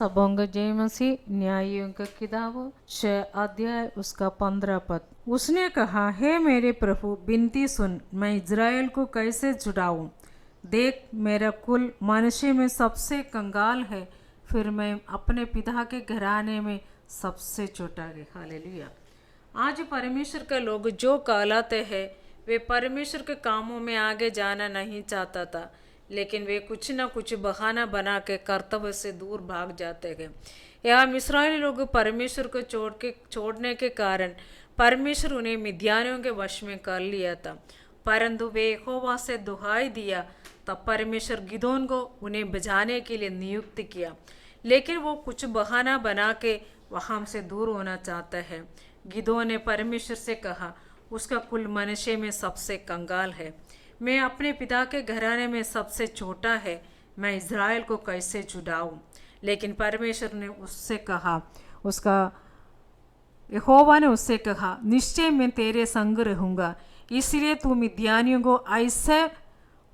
सबोंग जय मसीह न्यायियों का किताब 6 अध्याय उसका 15 पद। उसने कहा, हे मेरे प्रभु, विनती सुन, मैं इज़राइल को कैसे छुड़ाऊं। देख, मेरा कुल मनुष्य में सबसे कंगाल है, फिर मैं अपने पिता के घराने में सबसे छोटा है। हालेलुया। आज परमेश्वर के लोग जो कहलाते हैं वे परमेश्वर के कामों में आगे जाना नहीं चाहता था, लेकिन वे कुछ न कुछ बहाना बना के कर्तव्य से दूर भाग जाते हैं। यहाँ इस्राएली लोग परमेश्वर को छोड़ने के कारण परमेश्वर उन्हें मिद्यानियों के वश में कर लिया था, परंतु वे यहोवा से दुहाई दिया तब परमेश्वर गिदोन को उन्हें बचाने के लिए नियुक्त किया, लेकिन वो कुछ बहाना बना के वहाँ से दूर होना चाहता है। गिदोन ने परमेश्वर से कहा, उसका कुल मनुष्य में सबसे कंगाल है, मैं अपने पिता के घराने में सबसे छोटा है, मैं इज़राइल को कैसे छुड़ाऊं। लेकिन परमेश्वर ने उससे कहा, यहोवा ने उससे कहा, निश्चय मैं तेरे संग रहूंगा, इसलिए तू मिद्यानियों को ऐसे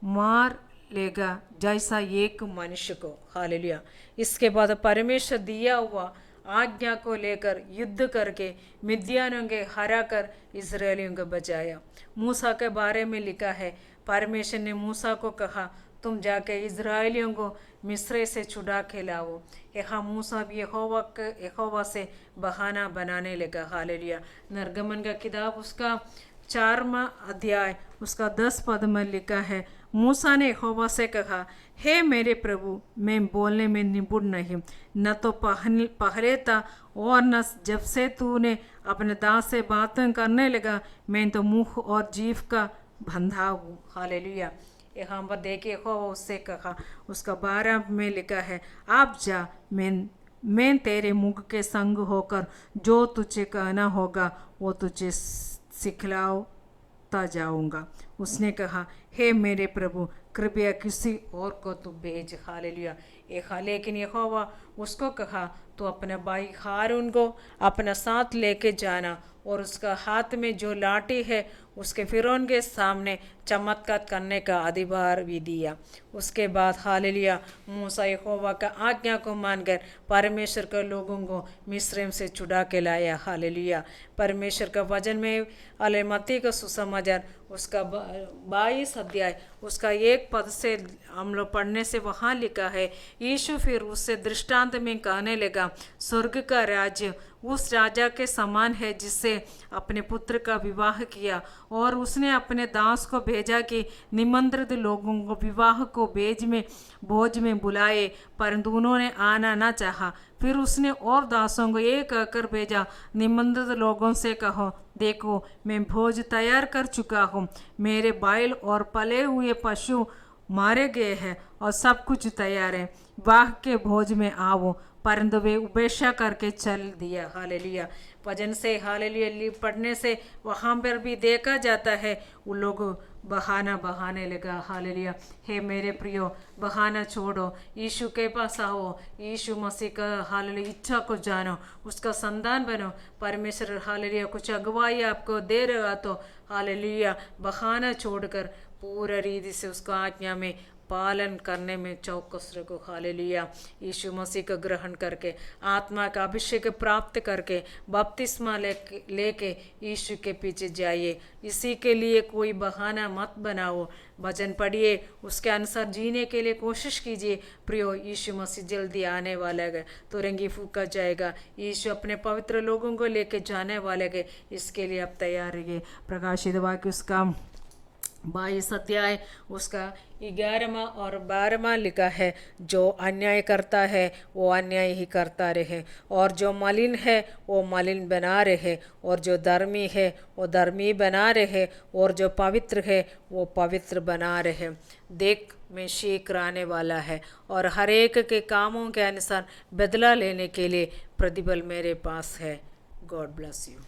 मार लेगा जैसा एक मनुष्य को। हालेलुया। इसके बाद परमेश्वर दिया हुआ आज्ञा को लेकर युद्ध करके मिद्यानियों के हरा कर इज़राइलियों को बचाया। मूसा के बारे में लिखा है, परमेश्वर ने मूसा को कहा, तुम जाके इज़राइलियों को मिस्र से छुड़ा के लाओ। यहाँ मूसा भी यहोवा से बहाना बनाने लगा। हालेलुया। निर्गमन का किताब उसका 4वां अध्याय उसका 10 पद में लिखा है, मूसा ने यहोवा से कहा, हे मेरे प्रभु, मैं बोलने में निपुण नहीं, न तो पहले था और न जब से तूने अपने दास से बातें करने लगा, मैं तो मुंह और जीभ का बंधा हूँ। हालेलुया। यहाँ पर देखिए, यहोवा उससे कहा, उसका 12 में लिखा है, आप जा, मैं तेरे मुख के संग होकर जो तुझे कहना होगा वो तुझे सिखलाता जाऊंगा। उसने कहा, हे मेरे प्रभु, कृपया किसी और को तू भेज। हालेलुया। लेकिन यहोवा उसको कहा, तो अपने भाई हारून को अपना साथ लेके जाना और उसका हाथ में जो लाठी है उसके फिरौन के सामने चमत्कार करने का अधिकार भी दिया। उसके बाद हालेलुया, मूसा यहोवा का आज्ञा को मानकर परमेश्वर के लोगों को मिस्र से छुड़ा के लाया। हालेलुया। परमेश्वर का वचन में मत्ती का सुसमाचार उसका 22 अध्याय उसका 1 पद से हम लोग पढ़ने से वहाँ लिखा है, यीशु फिर उससे दृष्टांत में कहने लगा, स्वर्ग का राज्य उस राजा के समान है जिससे अपने पुत्र का विवाह किया, और उसने अपने दास को भेजा कि निमंत्रित लोगों को विवाह को भोज में बुलाए, परंतु उन्होंने आना न चाहा। फिर उसने और दासों को ये कहकर भेजा, निमंत्रित लोगों से कहो, देखो मैं भोज तैयार कर चुका हूँ, मेरे बैल और पले हुए पशु मारे गए हैं और सब कुछ तैयार है, वाह के भोज में आओ। परंतु वे उपेक्षा करके चल दिया। हालेलुया। भजन से हालेलुया पढ़ने से वहाँ पर भी देखा जाता है वो लोग बहाना बहाने लगा। हालेलुया। हे मेरे प्रियो, बहाना छोड़ो, यीशु के पास आओ, यीशु मसीह का हालेलुया इच्छा को जानो, उसका संतान बनो। परमेश्वर हालेलुया कुछ अगुवाई आपको दे रहा तो हालेलुया बहाना छोड़कर पूरा रीति से उसका आज्ञा में पालन करने में चौकस रखो। हालेलुया। यीशु मसीह का ग्रहण करके आत्मा का अभिषेक प्राप्त करके बपतिस्मा लेके यीशु के पीछे जाइए। इसी के लिए कोई बहाना मत बनाओ, भजन पढ़िए, उसके अनुसार जीने के लिए कोशिश कीजिए। प्रियो, यीशु मसीह जल्दी आने वाला है, तुरंगी फूका जाएगा, यीशु अपने पवित्र लोगों को लेके जाने वाले है, इसके लिए आप तैयार रहिए। प्रकाशित वाक्य उसका 22 अध्याय उसका 11वां और 12वां लिखा है, जो अन्याय करता है वो अन्याय ही करता रहे, और जो मलिन है वो मलिन बना रहे, और जो धर्मी है वो धर्मी बना रहे, और जो पवित्र है वो पवित्र बना रहे। देख, मैं शीघ्र आने वाला है, और हर एक के कामों के अनुसार बदला लेने के लिए प्रतिफल मेरे पास है। God bless you.